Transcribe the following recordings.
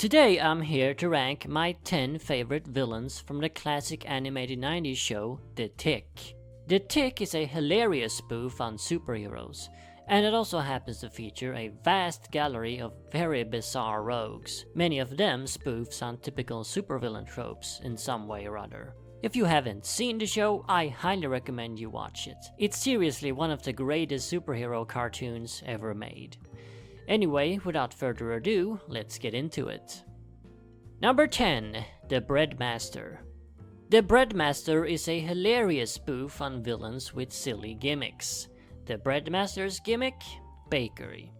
Today I'm here to rank my 10 favorite villains from the classic animated 90s show, The Tick. The Tick is a hilarious spoof on superheroes, and it also happens to feature a vast gallery of very bizarre rogues, many of them spoofs on typical supervillain tropes in some way or other. If you haven't seen the show, I highly recommend you watch it. It's seriously one of the greatest superhero cartoons ever made. Anyway, without further ado, let's get into it. Number 10. The Breadmaster. The Breadmaster is a hilarious spoof on villains with silly gimmicks. The Breadmaster's gimmick? Bakery.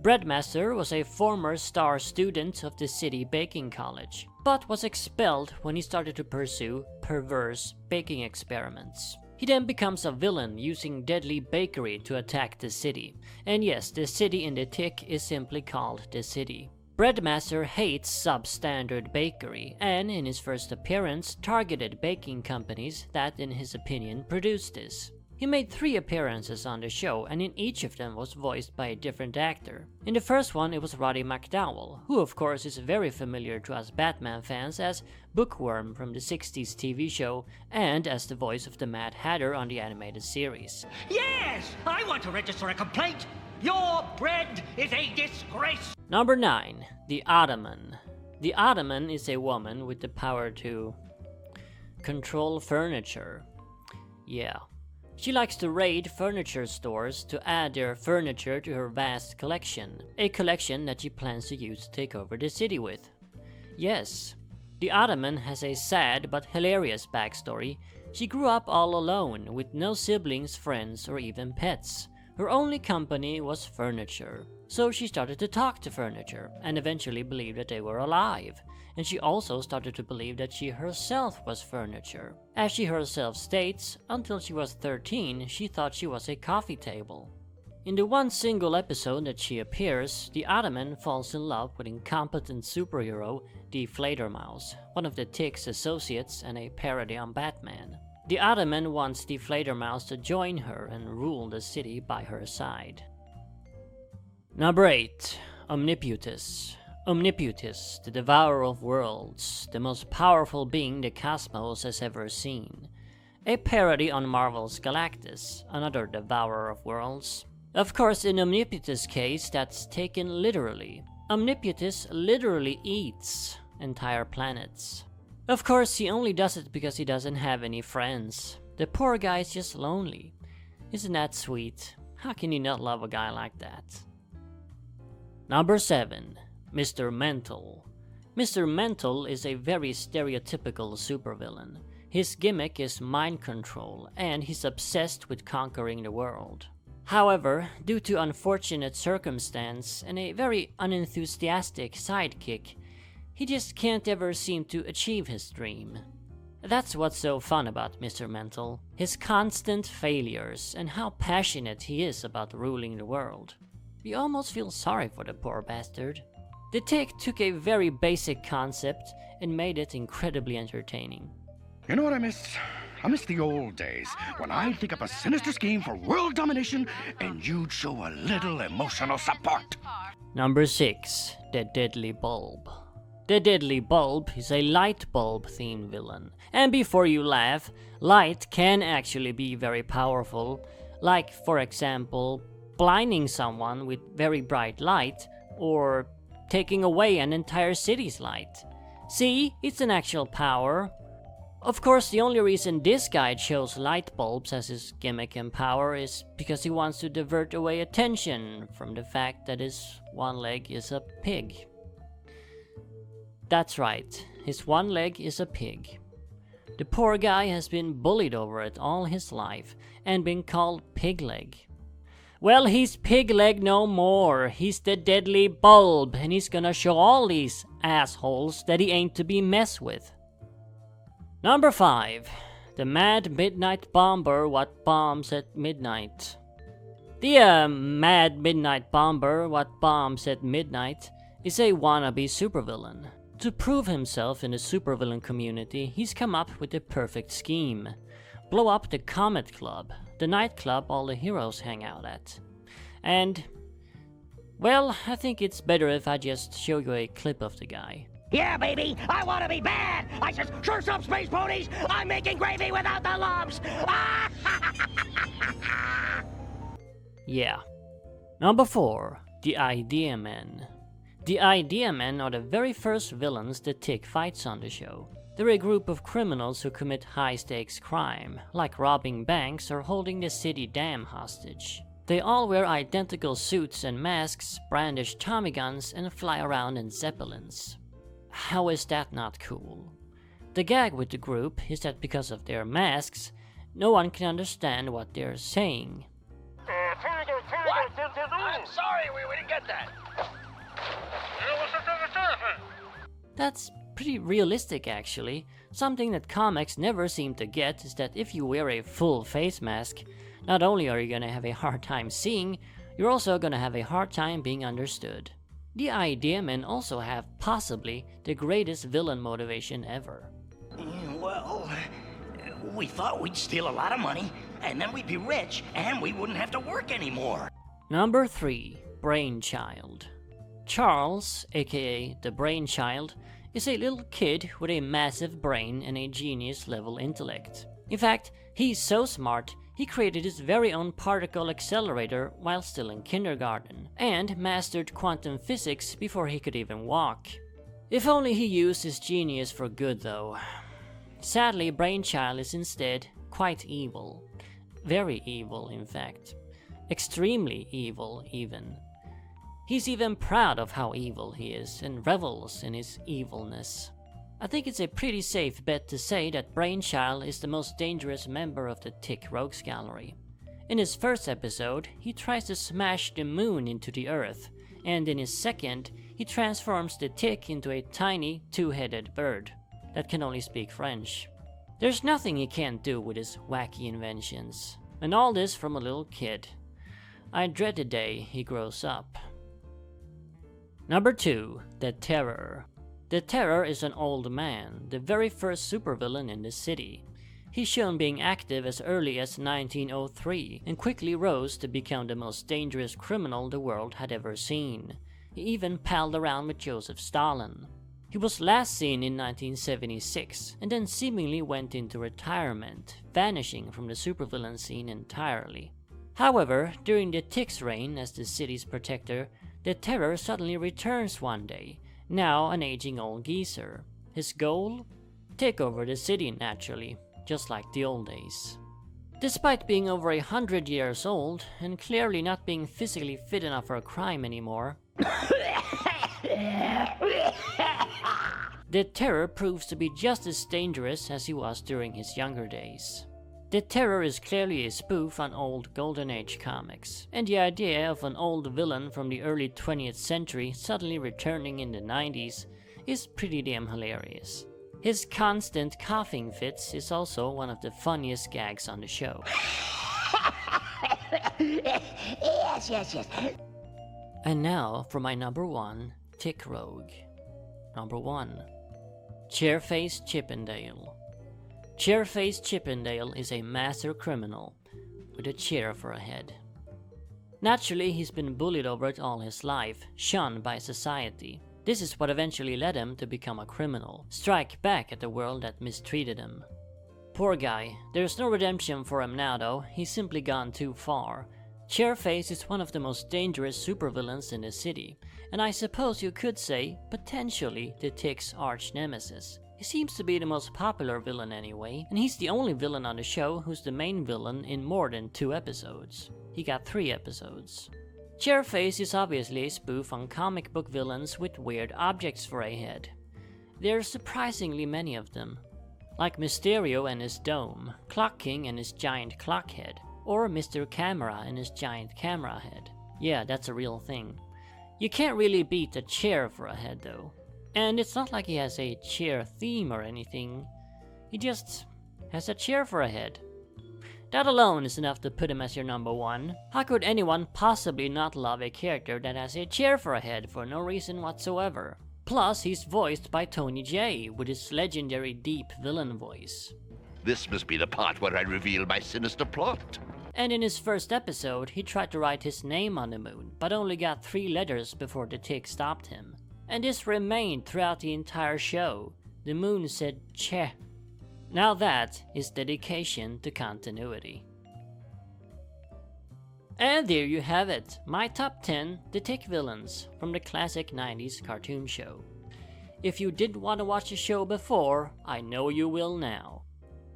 Breadmaster was a former star student of the city baking college, but was expelled when he started to pursue perverse baking experiments. He then becomes a villain using deadly bakery to attack the city. And yes, the city in The Tick is simply called the city. Breadmaster hates substandard bakery, and in his first appearance targeted baking companies that in his opinion produced this. He made 3 appearances on the show, and in each of them was voiced by a different actor. In the first one it was Roddy McDowall, who of course is very familiar to us Batman fans as Bookworm from the 60s TV show and as the voice of the Mad Hatter on the animated series. Yes! I want to register a complaint! Your bread is a disgrace! Number 9. The Ottoman. The Ottoman is a woman with the power to control furniture. Yeah. She likes to raid furniture stores to add their furniture to her vast collection, a collection that she plans to use to take over the city with. Yes, the Ottoman has a sad but hilarious backstory. She grew up all alone, with no siblings, friends, or even pets. Her only company was furniture, so she started to talk to furniture, and eventually believed that they were alive. And she also started to believe that she herself was furniture. As she herself states, until she was 13, she thought she was a coffee table. In the one single episode that she appears, the Ottoman falls in love with incompetent superhero, the Fledermaus, one of the Tick's associates and a parody on Batman. The Ottoman wants the Fledermaus to join her and rule the city by her side. Number 8. Omnipotence. Omnipotence, the devourer of worlds, the most powerful being the cosmos has ever seen. A parody on Marvel's Galactus, another devourer of worlds. Of course, in Omnipotence's case, that's taken literally. Omnipotence literally eats entire planets. Of course, he only does it because he doesn't have any friends. The poor guy is just lonely. Isn't that sweet? How can you not love a guy like that? Number 7. Mr. Mantle. Mr. Mantle is a very stereotypical supervillain. His gimmick is mind control, and he's obsessed with conquering the world. However, due to unfortunate circumstance and a very unenthusiastic sidekick, he just can't ever seem to achieve his dream. That's what's so fun about Mr. Mantle, his constant failures and how passionate he is about ruling the world. You almost feel sorry for the poor bastard. The Tick took a very basic concept and made it incredibly entertaining. You know what I miss? I miss the old days when I'd think up a sinister scheme for world domination and you'd show a little emotional support. Number 6. The Deadly Bulb. The Deadly Bulb is a light bulb themed villain. And before you laugh, light can actually be very powerful. Like, for example, blinding someone with very bright light or taking away an entire city's light. See, it's an actual power. Of course, the only reason this guy chose light bulbs as his gimmick and power is because he wants to divert away attention from the fact that his one leg is a pig. That's right, his one leg is a pig. The poor guy has been bullied over it all his life and been called pig leg. Well, he's pig leg no more. He's the Deadly Bulb, and he's gonna show all these assholes that he ain't to be messed with. Number 5. The Mad Midnight Bomber what bombs at midnight. The Mad Midnight Bomber what bombs at midnight is a wannabe supervillain. To prove himself in the supervillain community, he's come up with the perfect scheme. Blow up the Comet Club, the nightclub all the heroes hang out at. And Well, I think it's better if I just show you a clip of the guy. Yeah, baby, I want to be bad. I said, sure some space ponies. I'm making gravy without the lumps. Yeah. Number 4. The Idea Men. The Idea Men are the very first villains the Tick fights on the show. They're a group of criminals who commit high-stakes crime, like robbing banks or holding the city dam hostage. They all wear identical suits and masks, brandish Tommy guns, and fly around in zeppelins. How is that not cool? The gag with the group is that because of their masks, no one can understand what they're saying. What? I'm sorry, we didn't get that. That's pretty realistic actually. Something that comics never seem to get is that if you wear a full face mask, not only are you gonna have a hard time seeing, you're also gonna have a hard time being understood. The Idea Men also have possibly the greatest villain motivation ever. Well, we thought we'd steal a lot of money, and then we'd be rich, and we wouldn't have to work anymore. Number 3. Brainchild. Charles, aka the Brainchild, is a little kid with a massive brain and a genius-level intellect. In fact, he's so smart, he created his very own particle accelerator while still in kindergarten, and mastered quantum physics before he could even walk. If only he used his genius for good though. Sadly, Brainchild is instead quite evil. Very evil, in fact. Extremely evil, even. He's even proud of how evil he is, and revels in his evilness. I think it's a pretty safe bet to say that Brainchild is the most dangerous member of the Tick Rogues Gallery. In his first episode, he tries to smash the moon into the earth, and in his second, he transforms the Tick into a tiny, two-headed bird that can only speak French. There's nothing he can't do with his wacky inventions, and all this from a little kid. I dread the day he grows up. Number 2. The Terror. The Terror is an old man, the very first supervillain in the city. He's shown being active as early as 1903 and quickly rose to become the most dangerous criminal the world had ever seen. He even palled around with Joseph Stalin. He was last seen in 1976 and then seemingly went into retirement, vanishing from the supervillain scene entirely. However, during the Tick's reign as the city's protector, the Terror suddenly returns one day, now an aging old geezer. His goal? Take over the city naturally, just like the old days. Despite being over 100 years old, and clearly not being physically fit enough for a crime anymore, the Terror proves to be just as dangerous as he was during his younger days. The Terror is clearly a spoof on old Golden Age comics, and the idea of an old villain from the early 20th century suddenly returning in the 90s is pretty damn hilarious. His constant coughing fits is also one of the funniest gags on the show. Yes. And now for my number 1 Tick Rogue. Number 1. Chairface Chippendale. Chairface Chippendale is a master criminal with a chair for a head. Naturally, he's been bullied over it all his life, shunned by society. This is what eventually led him to become a criminal, strike back at the world that mistreated him. Poor guy, there's no redemption for him now though, he's simply gone too far. Chairface is one of the most dangerous supervillains in the city, and I suppose you could say, potentially, the Tick's arch nemesis. He seems to be the most popular villain anyway, and he's the only villain on the show who's the main villain in more than 2 episodes. He got 3 episodes. Chairface is obviously a spoof on comic book villains with weird objects for a head. There's surprisingly many of them, like Mysterio and his dome, Clock King and his giant clock head, or Mr. Camera and his giant camera head. Yeah, that's a real thing. You can't really beat a chair for a head though. And it's not like he has a chair theme or anything, he just has a chair for a head. That alone is enough to put him as your number 1. How could anyone possibly not love a character that has a chair for a head for no reason whatsoever? Plus, he's voiced by Tony Jay with his legendary deep villain voice. This must be the part where I reveal my sinister plot. And in his first episode, he tried to write his name on the moon, but only got 3 letters before the tick stopped him. And this remained throughout the entire show. The moon said "Che." Now that is dedication to continuity. And there you have it, my top 10 The Tick villains from the classic 90s cartoon show. If you didn't want to watch the show before, I know you will now.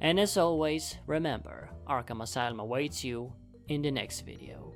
And as always, remember, Arkham Asylum awaits you in the next video.